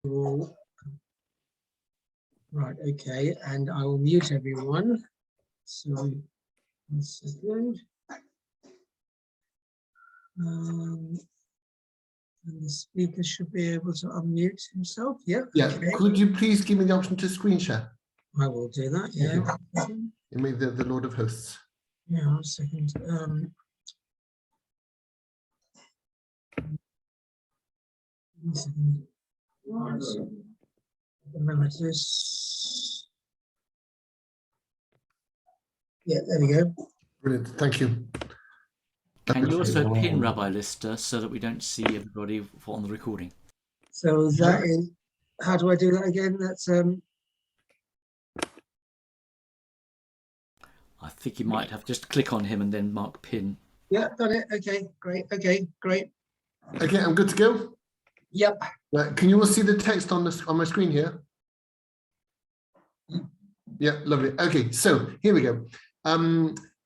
Right, okay, and I will mute everyone. So, 1 second. And the speaker should be able to unmute himself. Yeah. Yeah. Okay. Could you please give me the option to screen share? I will do that. Yeah. It may the Lord of Hosts. Yeah. 1 second. 1 second. Remember this. Yeah. There we go. Brilliant. Thank you. Can you also pin Rabbi Lister so that we don't see everybody on the recording? So that is, how do I do that again? That's I think you might have just click on him and then mark pin. yeah, done it. Okay, great. Okay, great. Okay, I'm good to go. Yep. Can you all see the text on my screen here? Yeah, lovely. Okay, so here we go.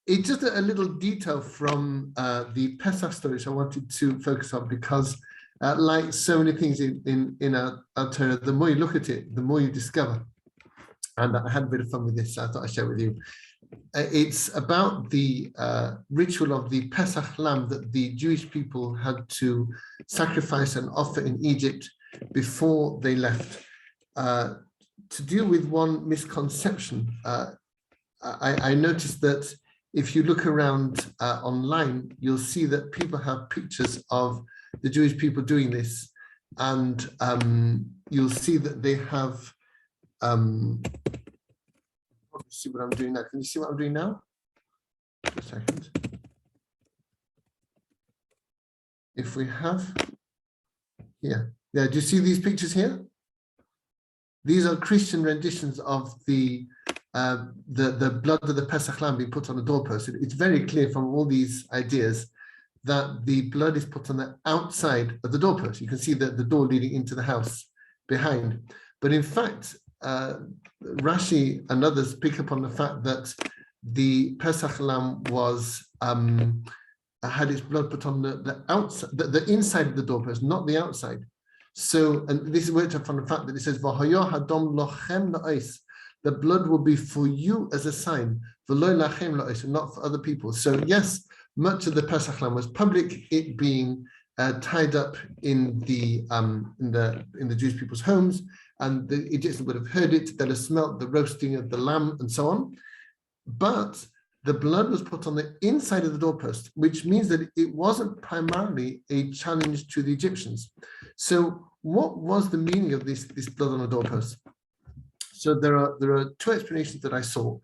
It's just a little detail from the Pesach story I wanted to focus on because, like so many things in our Torah, the more you look at it, the more you discover. And I had a bit of fun with this, so I thought I'd share it with you. It's about the ritual of the Pesach lamb that the Jewish people had to sacrifice and offer in Egypt before they left. To deal with one misconception, I noticed that if you look around online, you'll see that people have pictures of the Jewish people doing this, and you'll see that they have. See what I'm doing now. Can you see what I'm doing now? A second. If we have, yeah, do you see these pictures here? These are Christian renditions of the blood of the Pesach lamb being put on the doorpost. It's very clear from all these ideas that the blood is put on the outside of the doorpost. You can see the door leading into the house behind. But in fact, Rashi and others pick up on the fact that the Pesach lamb was had its blood put on the outside, the inside of the doorpost, not the outside. So, and this is worked out from the fact that it says, "V'hayo hadom lochem la'os." The blood will be for you as a sign, v'lo lachem la'os, and not for other people. So, yes, much of the Pesach lamb was public, it being tied up in the Jewish people's homes, and the Egyptians would have heard it. They'll have smelt the roasting of the lamb and so on. But the blood was put on the inside of the doorpost, which means that it wasn't primarily a challenge to the Egyptians. So what was the meaning of this blood on the doorpost? So there are two explanations that I saw,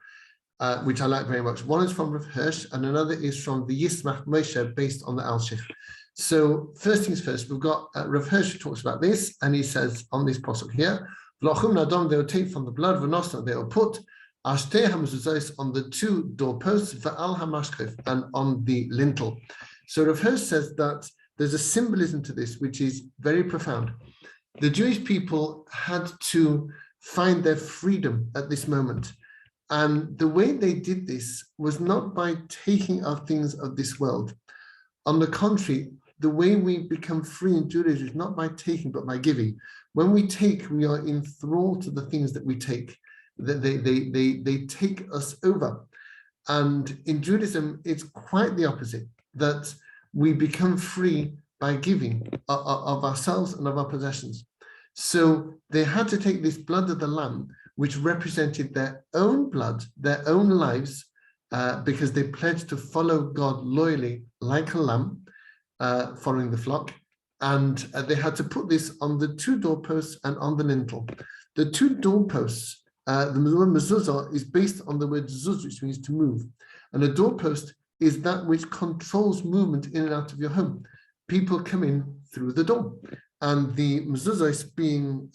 which I like very much. One is from Rav Hirsch, and another is from the Yismach Moshe, based on the Alshich. So first things first, we've got Rav Hirsch who talks about this, and he says on this pasuk here, V'lachum nadam, they will take from the blood, v'nosna, they will put Ashtei hamezuzos on the two doorposts, v'al hamashkef, and on the lintel. So Rav Hirsch says that there's a symbolism to this which is very profound. The Jewish people had to find their freedom at this moment. And the way they did this was not by taking our things of this world. On the contrary, the way we become free in Judaism is not by taking, but by giving. When we take, we are enthralled to the things that we take. They take us over. And in Judaism, it's quite the opposite, that we become free by giving of ourselves and of our possessions. So they had to take this blood of the lamb, which represented their own blood, their own lives, because they pledged to follow God loyally like a lamb, following the flock. And they had to put this on the two doorposts and on the lintel. The two doorposts, the word mezuzah is based on the word zuz, which means to move. And a doorpost is that which controls movement in and out of your home. People come in through the door. And the mezuzahs being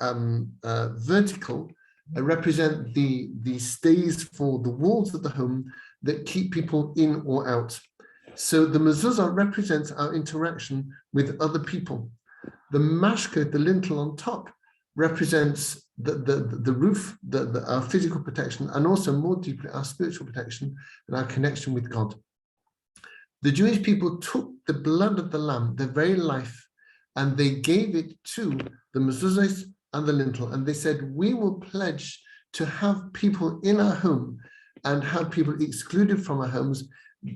vertical represent the stays for the walls of the home that keep people in or out. So the mezuzah represents our interaction with other people. The mashka, the lintel on top, represents the roof, our physical protection, and also more deeply our spiritual protection and our connection with God. The Jewish people took the blood of the lamb, their very life, and they gave it to the mezuzahs and the lintel. And they said, we will pledge to have people in our home and have people excluded from our homes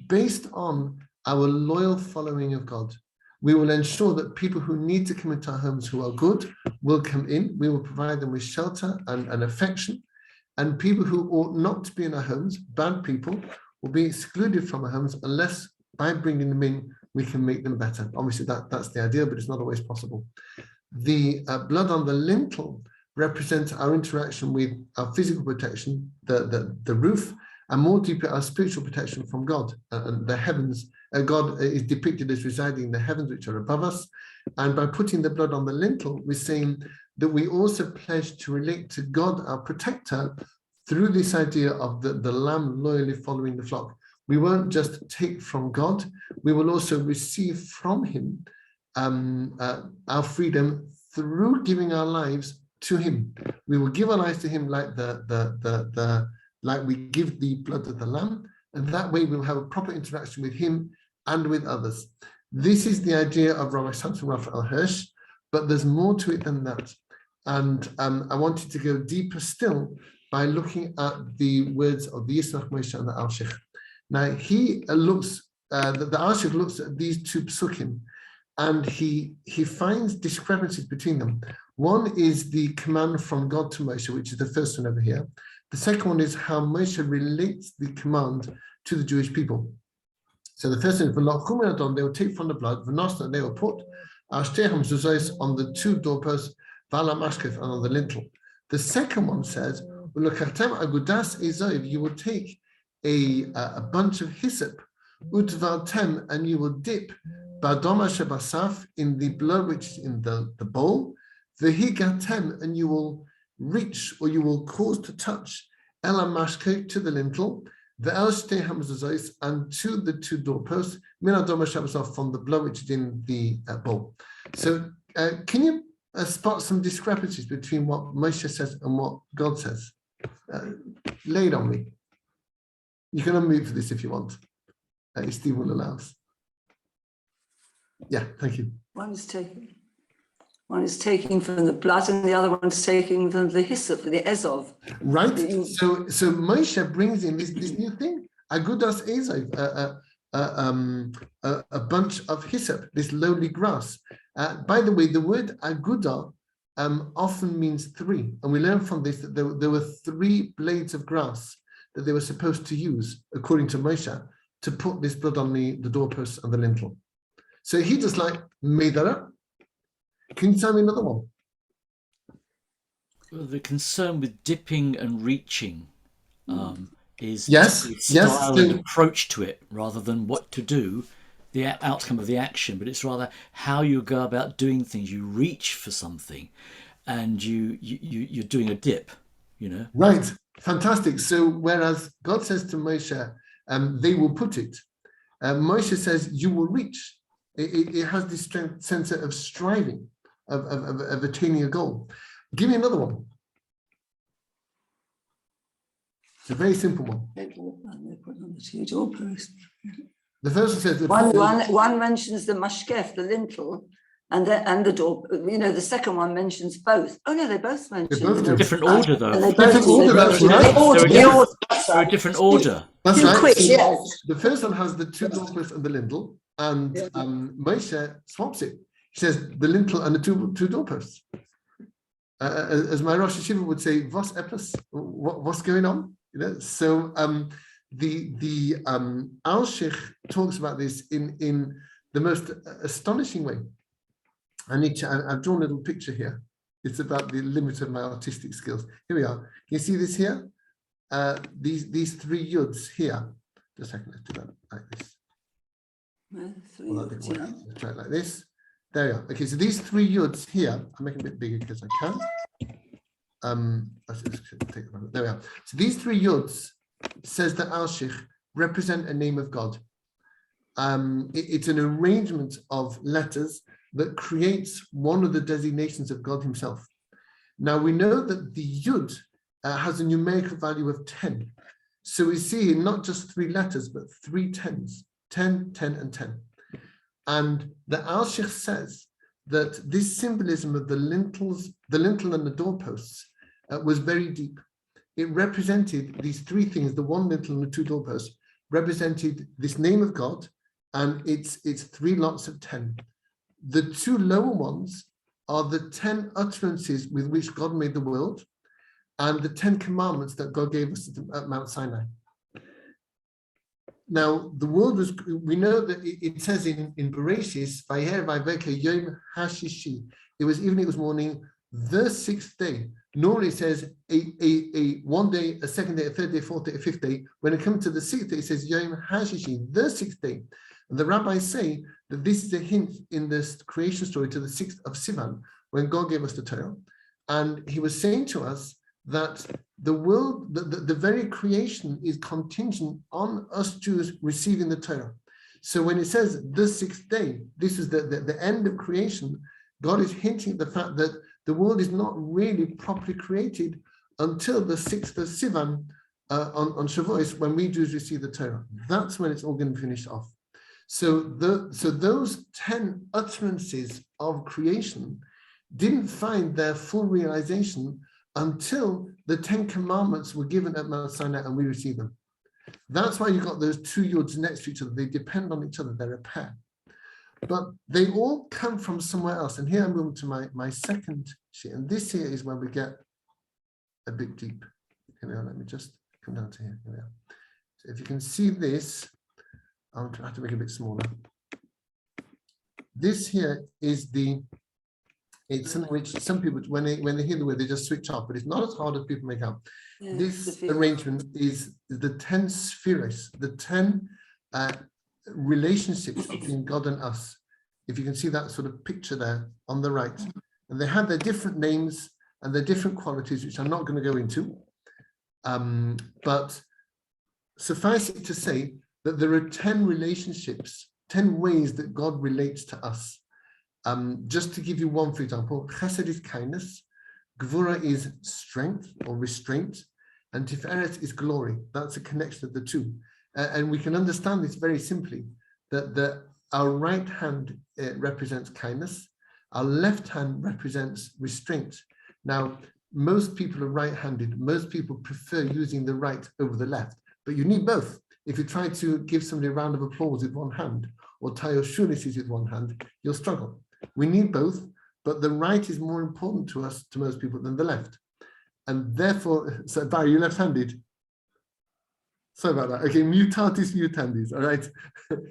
based on our loyal following of God. We will ensure that people who need to come into our homes who are good will come in. We will provide them with shelter and affection. And people who ought not to be in our homes, bad people, will be excluded from our homes unless by bringing them in, we can make them better. Obviously, that's the idea, but it's not always possible. The blood on the lintel represents our interaction with our physical protection, the roof, and more deeply, our spiritual protection from God and the heavens. God is depicted as residing in the heavens, which are above us. And by putting the blood on the lintel, we're saying that we also pledge to relate to God, our protector, through this idea of the lamb loyally following the flock. We won't just take from God, we will also receive from him our freedom through giving our lives to him. We will give our lives to him like like we give the blood of the lamb, and that way we'll have a proper interaction with him and with others. This is the idea of Rabbi Samson Raphael Hirsch, but there's more to it than that. And I wanted to go deeper still by looking at the words of the Yisrach Moshe and the Alshich. Now he looks, the Alshich looks at these two psukim, and he finds discrepancies between them. One is the command from God to Moshe, which is the first one over here. The second one is how Moshe relates the command to the Jewish people. So the first one is, they will take from the blood, and they will put on the two doorposts, and on the lintel. The second one says, you will take a bunch of hyssop, and you will dip in the blood which is in the bowl, and you will reach, or you will cause to touch to the lintel, and to the two doorposts, from the blood which is in the bowl. So can you spot some discrepancies between what Moshe says and what God says? Lay it on me. You can unmute for this if you want. If Steve will allow us. Yeah, thank you. One is taking from the blood, and the other one's taking from the hyssop, the ezov. Right. So Moshe brings in this new thing. Agudas ezov, a bunch of hyssop, this lowly grass. By the way, the word aguda often means three, and we learn from this that there were three blades of grass that they were supposed to use, according to Moshe, to put this blood on the doorposts and the lintel. So he just made that up. Can you tell me another one? Well, the concern with dipping and reaching is the style and approach to it, rather than what to do, the outcome of the action, but it's rather how you go about doing things. You reach for something, and you're doing a dip, Right, fantastic. So whereas God says to Moshe, they will put it, Moshe says you will reach. It has this sense of striving, of attaining a goal. Give me another one. It's a very simple one. The first one says one mentions the mashkef, the lintel, and the door. The second one mentions both. Oh no, they both mention. They both do. Different order, though. Different order. That's right. They're a different order. That's right. Quick, yes. The first one has the two doorposts and the lintel, and Moshe swaps it. He says the lintel and the two doorposts. As my Rosh Hashiva would say, "Vos epis?" What's going on? So the Alshich talks about this in the most astonishing way. I've drawn a little picture here. It's about the limit of my artistic skills. Here we are. Can you see this here? These three yuds here. Just a second, let's do that like this. Let's try it like this. There we are. Okay, so these three yuds here, I'm making a bit bigger because I can. Let's just take it. There we are. So these three yuds, says the Alshich, represent a name of God. It's an arrangement of letters that creates one of the designations of God himself. Now we know that the Yud has a numerical value of 10. So we see here not just three letters, but three tens, 10, 10, and 10. And the Alshich says that this symbolism of the lintel and the doorposts was very deep. It represented these three things, the one lintel and the two doorposts, represented this name of God and its three lots of 10. The two lower ones are the 10 utterances with which God made the world and the 10 commandments that God gave us at Mount Sinai. Now, the world was, we know that it says in Bereshis, Vayer vayveke yom hashishi. It was evening, it was morning, the sixth day. Normally it says a 1 day, a second day, a third day, a fourth day, a fifth day. When it comes to the sixth day, it says yom hashishi, the sixth day. And the rabbis say that this is a hint in this creation story to the 6th of Sivan, when God gave us the Torah. And he was saying to us that the world, the very creation is contingent on us Jews receiving the Torah. So when it says the sixth day, this is the end of creation, God is hinting at the fact that the world is not really properly created until the 6th of Sivan on Shavuos, when we Jews receive the Torah. That's when it's all going to finish off. So those 10 utterances of creation didn't find their full realization until the 10 commandments were given at Mount Sinai and we received them. That's why you got those two yods next to each other. They depend on each other, they're a pair. But they all come from somewhere else. And here I'm moving to my second sheet. And this here is where we get a bit deep. Here we are, let me just come down to here. Here we are. So if you can see this, I'll have to make it a bit smaller. This here is it's something which some people, when they hear the word, they just switch off, but it's not as hard as people make out. Yeah, this arrangement is the 10 spheres, the 10 relationships between God and us. If you can see that sort of picture there on the right. And they have their different names and their different qualities, which I'm not going to go into. But suffice it to say that there are 10 relationships, 10 ways that God relates to us. Just to give you one, for example, chesed is kindness, gvura is strength or restraint, and tiferet is glory. That's a connection of the two. And we can understand this very simply, that our right hand represents kindness, our left hand represents restraint. Now, most people are right-handed. Most people prefer using the right over the left, but you need both. If you try to give somebody a round of applause with one hand or tie your shoelaces with one hand, you'll struggle. We need both, but the right is more important to us, to most people, than the left. And therefore, so Barry, you're left-handed. Sorry about that. Okay, mutatis mutandis, all right?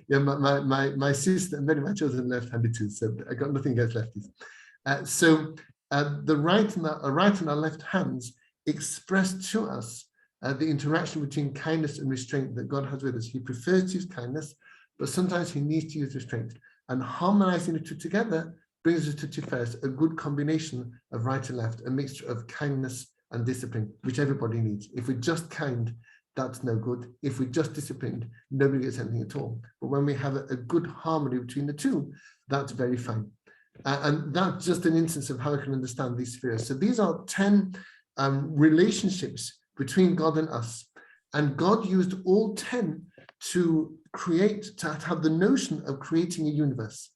Yeah, my sister and many of my children are left-handed too, so I got nothing against lefties. The right and our left hands express to us the interaction between kindness and restraint that God has with us. He prefers to use kindness, but sometimes he needs to use restraint. And harmonizing the two together brings us to Tiferet, a good combination of right and left, a mixture of kindness and discipline, which everybody needs. If we're just kind, that's no good. If we're just disciplined, nobody gets anything at all. But when we have a good harmony between the two, that's very fine. And that's just an instance of how I can understand these spheres. So these are 10 relationships between God and us. And God used all 10 to have the notion of creating a universe.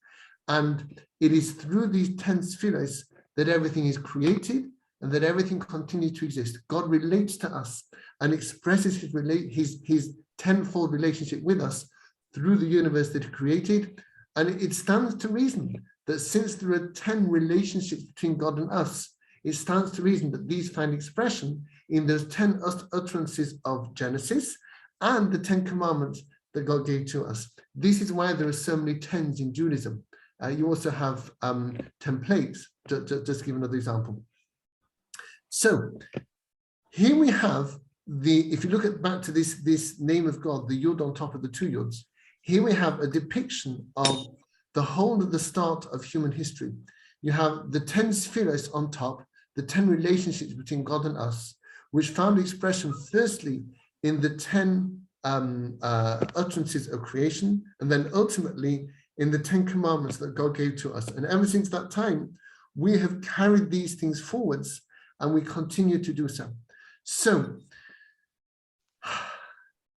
And it is through these 10 spheres that everything is created and that everything continues to exist. God relates to us and expresses his tenfold relationship with us through the universe that he created. And it stands to reason that since there are 10 relationships between God and us, it stands to reason that these find expression in those 10 utterances of Genesis and the 10 commandments that God gave to us. This is why there are so many 10s in Judaism. You also have 10 plagues, just to give another example. So here we have if you look back to this name of God, the Yod on top of the two Yods, here we have a depiction of the whole of the start of human history. You have the 10 spheres on top, the 10 relationships between God and us, which found expression firstly in the 10 utterances of creation, and then ultimately in the 10 commandments that God gave to us. And ever since that time, we have carried these things forwards and we continue to do so. So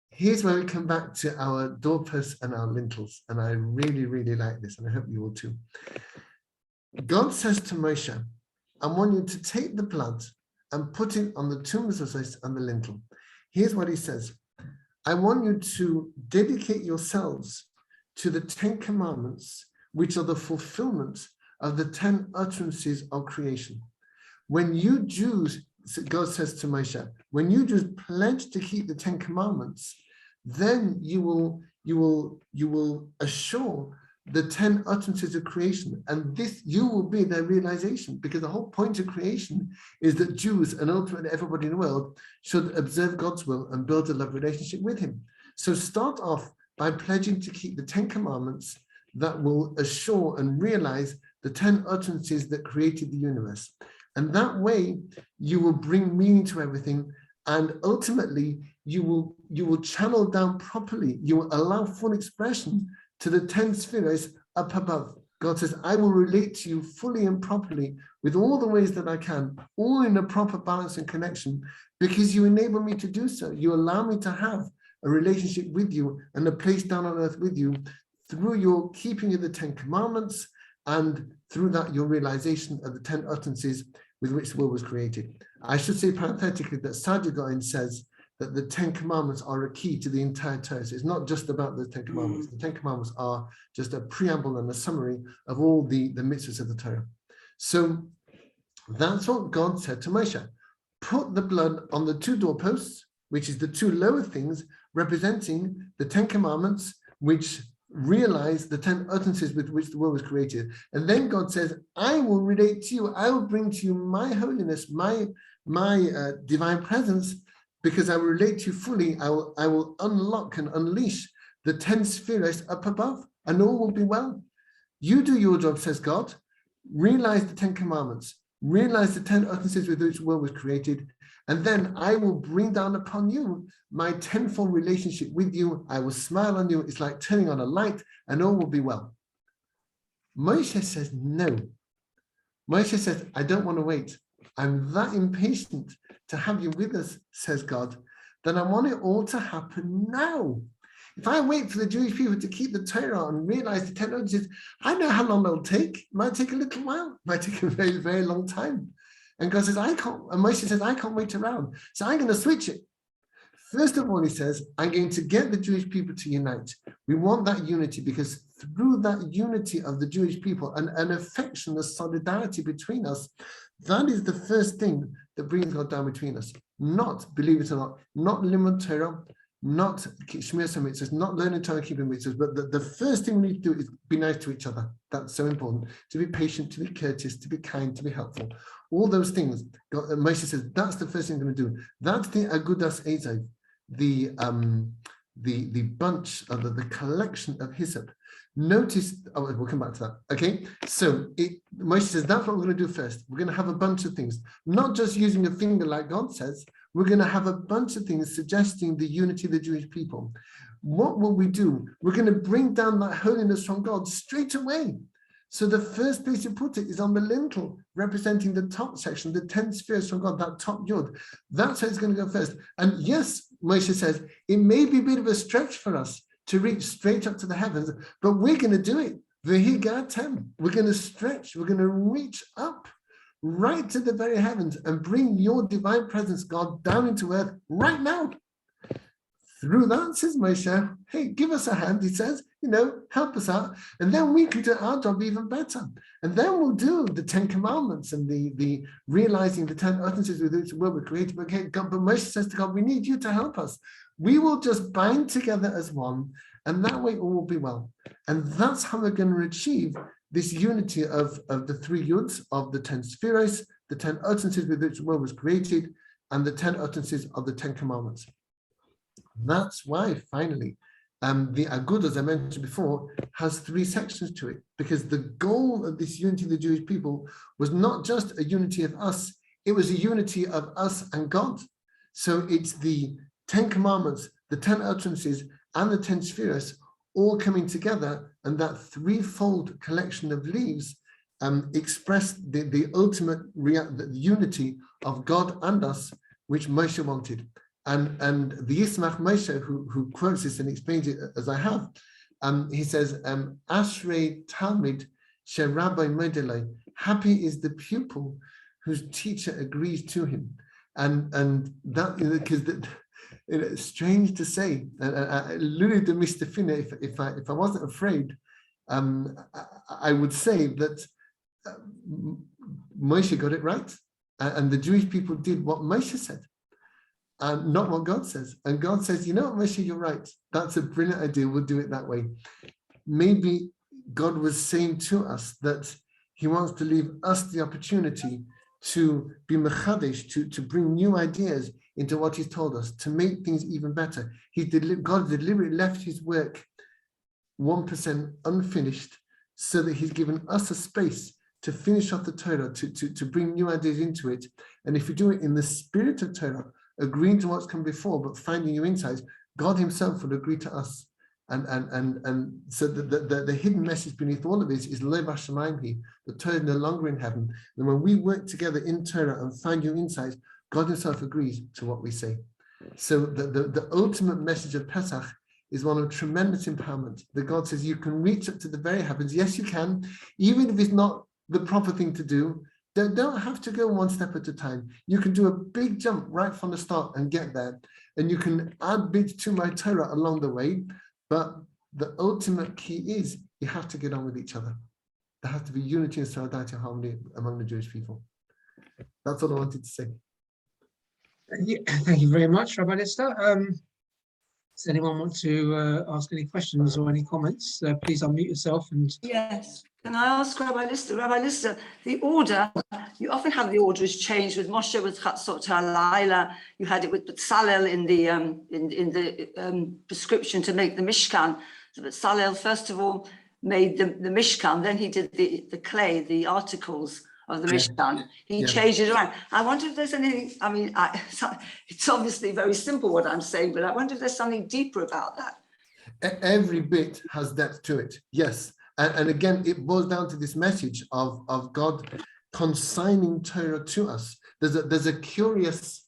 here's where we come back to our doorposts and our lintels. And I really, really like this, and I hope you will too. God says to Moshe, I want you to take the blood and put it on the two mezuzahs and the lintel. Here's what he says. I want you to dedicate yourselves to the 10 commandments, which are the fulfillment of the 10 utterances of creation. When you Jews, God says to Moshe, when you Jews pledge to keep the 10 commandments, then you will assure the 10 utterances of creation, and this you will be their realization, because the whole point of creation is that Jews and ultimately everybody in the world should observe God's will and build a love relationship with him. So start off by pledging to keep the 10 commandments that will assure and realize the 10 utterances that created the universe. And that way you will bring meaning to everything, and ultimately you will channel down properly, you will allow full expression to the 10 spheres up above. God says, I will relate to you fully and properly with all the ways that I can, all in a proper balance and connection, because you enable me to do so. You allow me to have a relationship with you and a place down on earth with you through your keeping of the 10 commandments, and through that your realization of the 10 utterances with which the world was created. I should say parenthetically that Sadducean says that the 10 commandments are a key to the entire Torah. So it's not just about the 10 commandments. The 10 commandments are just a preamble and a summary of all the mitzvahs of the Torah. So that's what God said to Moshe. Put the blood on the 2 doorposts, which is the 2 lower things representing the 10 commandments, which realize the 10 utterances with which the world was created. And then God says, I will relate to you, I will bring to you my holiness, my divine presence, because I will relate to you fully. I will unlock and unleash the 10 spheres up above, and all will be well. You do your job, says God. Realize the 10 commandments, realize the 10 utterances with which the world was created, and then I will bring down upon you my tenfold relationship with you. I will smile on you. It's like turning on a light, and all will be well. Moshe says, no. Moshe says, I don't want to wait. I'm that impatient to have you with us, says God, that I want it all to happen now. If I wait for the Jewish people to keep the Torah and realize the 10 utterances, I know how long it'll take. It might take a little while. It might take a very, very long time. And God says, and Moshe says, I can't wait around. So I'm going to switch it. First of all, he says, I'm going to get the Jewish people to unite. We want that unity, because through that unity of the Jewish people and an affection, the solidarity between us, that is the first thing that brings God down between us. Not, believe it or not, not limud Torah, not shmir mitzvahs, not learning Torah, keeping mitzvahs, but the first thing we need to do is be nice to each other. That's so important. To be patient, to be courteous, to be kind, to be helpful. All those things. God, Moshe says that's the first thing I'm going to do. That's the agudas ezav, the bunch of the collection of hyssop. Notice, we'll come back to that. Okay, so Moshe says that's what we're going to do first. We're going to have a bunch of things, not just using a finger like God says. We're going to have a bunch of things suggesting the unity of the Jewish people. What will we do? We're going to bring down that holiness from God straight away. So the first place you put it is on the lintel, representing the top section, the 10 spheres from God, that top yod. That's how it's going to go first. And yes, Moshe says, it may be a bit of a stretch for us to reach straight up to the heavens, but we're going to do it. Vehigatem. We're going to stretch. We're going to reach up right to the very heavens and bring your divine presence, God, down into earth right now. Through that, says Moshe, hey, give us a hand, he says, help us out. And then we can do our job even better. And then we'll do the 10 commandments and the realizing the 10 utterances with which the world was created. But Moshe says to God, we need you to help us. We will just bind together as one, and that way all will be well. And that's how we're going to achieve this unity of the 3 yuds, of the 10 spheres, the 10 utterances with which the world was created, and the 10 utterances of the 10 commandments. That's why, finally, the Agud, as I mentioned before, has 3 sections to it, because the goal of this unity of the Jewish people was not just a unity of us, it was a unity of us and God. So it's the 10 commandments, the 10 utterances, and the 10 spheres all coming together, and that 3-fold collection of leaves expressed the ultimate the unity of God and us, which Moshe wanted. And the Yismach Moshe, who quotes this and explains it as I have, he says, Ashrei Talmid she Rabbi Modelei happy is the pupil whose teacher agrees to him. And that, because it's strange to say, Lulu de Mistafina, if I wasn't afraid, I would say that Moshe got it right, and the Jewish people did what Moshe said, and not what God says. And God says, you know what, Moshe, you're right. That's a brilliant idea. We'll do it that way. Maybe God was saying to us that he wants to leave us the opportunity to be mechadesh, to bring new ideas into what he's told us, to make things even better. God deliberately left his work 1% unfinished, so that he's given us a space to finish off the Torah, to bring new ideas into it. And if you do it in the spirit of Torah, agreeing to what's come before, but finding new insights, God himself will agree to us. And so the hidden message beneath all of this is Lo B'Shamayim, the Torah is no longer in heaven. And when we work together in Torah and find new insights, God himself agrees to what we say. So the ultimate message of Pesach is one of tremendous empowerment. That God says you can reach up to the very heavens. Yes, you can, even if it's not the proper thing to do. Don't have to go one step at a time. You can do a big jump right from the start and get there. And you can add bits to my Torah along the way. But the ultimate key is you have to get on with each other. There has to be unity and solidarity and harmony among the Jewish people. That's all I wanted to say. Thank you very much, Rabbi Lister. Does anyone want to ask any questions or any comments? Please unmute yourself. And Yes. Can I ask Rabbi Lister? Rabbi Lister, the order, you often have the order is changed with Moshe with Chatzot HaLaila. You had it with Betzalel in the prescription to make the Mishkan. So Betzalel, first of all, made the Mishkan. Then he did the clay, the articles of the Mishkan. He changed it around. I wonder if there's anything, I mean, it's obviously very simple what I'm saying, but I wonder if there's something deeper about that. Every bit has depth to it, yes. And again, it boils down to this message of God consigning Torah to us. There's a curious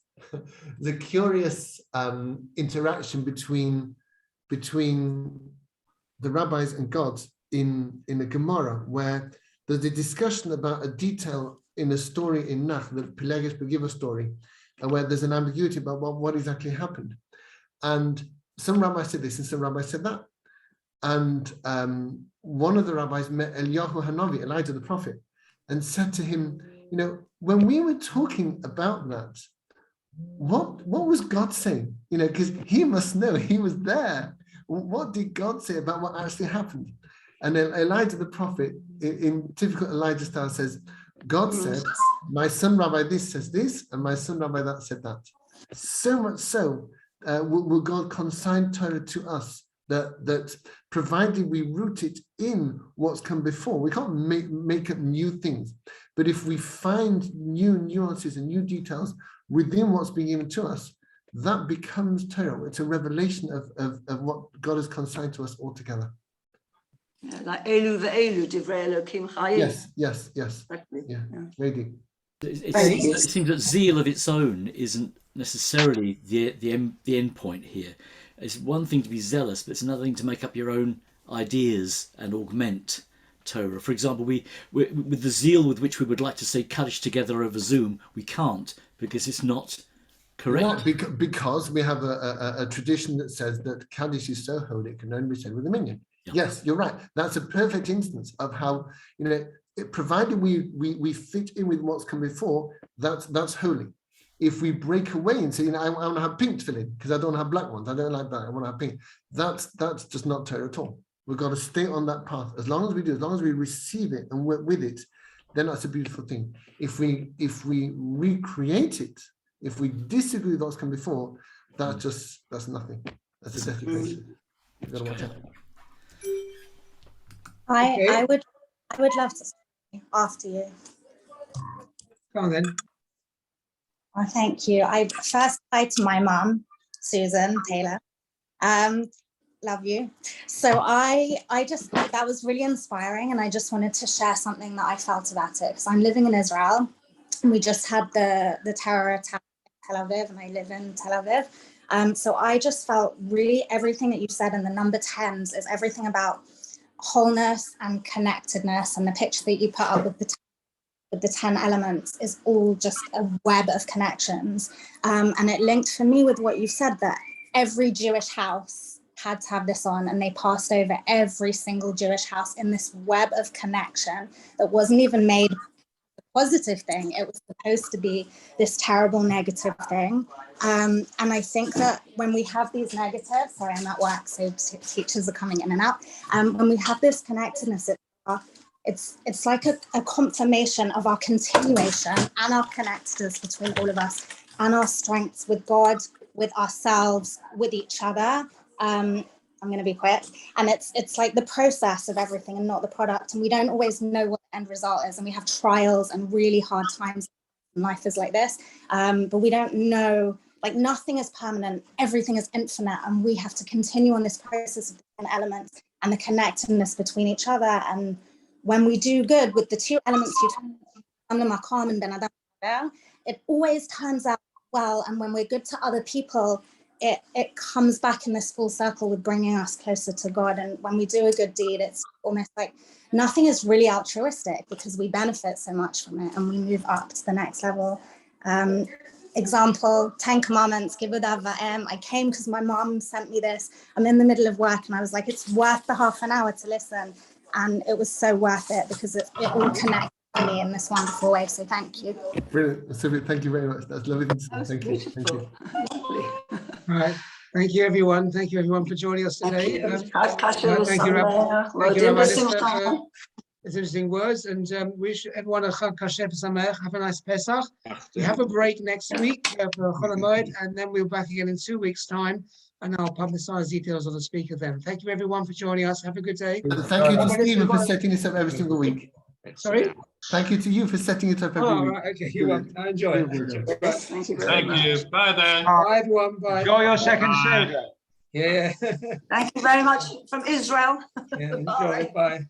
interaction between the rabbis and God in a Gemara, where there's a discussion about a detail in a story in Nach, the Peleges Begiva story, and where there's an ambiguity about what exactly happened. And some rabbis said this and some rabbis said that. And one of the rabbis met Eliyahu Hanavi, Elijah the prophet, and said to him, you know, when we were talking about that, what was God saying? You know, because he must know, he was there. What did God say about what actually happened? And then Elijah the prophet, in typical Elijah style, says, God said, my son Rabbi this says this, and my son Rabbi that said that. So much so, will God consign Torah to us, that provided we root it in what's come before, we can't make up new things. But if we find new nuances and new details within what's being given to us, that becomes Torah. It's a revelation of what God has consigned to us altogether. Yeah, like Elu ve'elu, divrei Elokim chayim. Yes. Exactly. Yeah, very deep. It seems that zeal of its own isn't necessarily the end point here. It's one thing to be zealous, but it's another thing to make up your own ideas and augment Torah. For example, we with the zeal with which we would like to say Kaddish together over Zoom, we can't, because it's not correct. Well, because we have a tradition that says that Kaddish is so holy it can only be said with a minyan. Yeah. Yes, you're right. That's a perfect instance of how, you know, provided we fit in with what's come before, that's holy. If we break away and say, you know, I want to have pink tefillin because I don't have black ones, I don't like that, I want to have pink, that's just not Torah at all. We've got to stay on that path. As long as we do, as long as we receive it and work with it, then that's a beautiful thing. If we recreate it, if we disagree with what's come before, that's nothing. That's a desecration. You've got to watch out. I would love to say after you. Go on then. Well, thank you. I first hi to my mum, Susan Taylor. Love you. So I just thought that was really inspiring, and I just wanted to share something that I felt about it, because I'm living in Israel, and we just had the terror attack in Tel Aviv, and I live in Tel Aviv. So I just felt really everything that you said in the number 10s is everything about wholeness and connectedness, and the picture that you put up with the with the 10 elements is all just a web of connections. And it linked for me with what you said, that every Jewish house had to have this on, and they passed over every single Jewish house in this web of connection that wasn't even made a positive thing. It was supposed to be this terrible negative thing. And I think that when we have these negatives, sorry, I'm at work, so teachers are coming in and out. When we have this connectedness, it's like a confirmation of our continuation and our connectedness between all of us, and our strengths with God, with ourselves, with each other. I'm going to be quick. And it's like the process of everything and not the product. And we don't always know what the end result is. And we have trials and really hard times. Life is like this. But we don't know, like nothing is permanent. Everything is infinite. And we have to continue on this process of different elements and the connectedness between each other. And when we do good with the two elements, it always turns out well. And when we're good to other people, it comes back in this full circle with bringing us closer to God. And when we do a good deed, it's almost like nothing is really altruistic, because we benefit so much from it and we move up to the next level. Example, 10 Commandments, give without va'em. I came because my mom sent me this. I'm in the middle of work and I was like, it's worth the half an hour to listen. And it was so worth it, because it all connects to me in this wonderful way. So thank you. Brilliant. Sylvia, thank you very much. That's lovely. Thank you. Thank you. All right. Thank you, everyone. Thank you, everyone, for joining us today. Thank you, Rabbi Lister, for these interesting words. And wish everyone a Chag Kasher Sameach. Have a nice Pesach. We have a break next week for Chol HaMoed, and then we'll be back again in 2 weeks' time, and I'll publicize details of the speaker then. Thank you, everyone, for joining us. Have a good day. Thank you to Stephen for setting this up every single week. Sorry? Thank you to you for setting it up every week. Right, okay, you're welcome. I enjoy it. Yes, thank you very much. Bye then. Bye, everyone. Bye. Enjoy your second suit. Yeah. Thank you very much from Israel. Yeah, enjoy. Bye.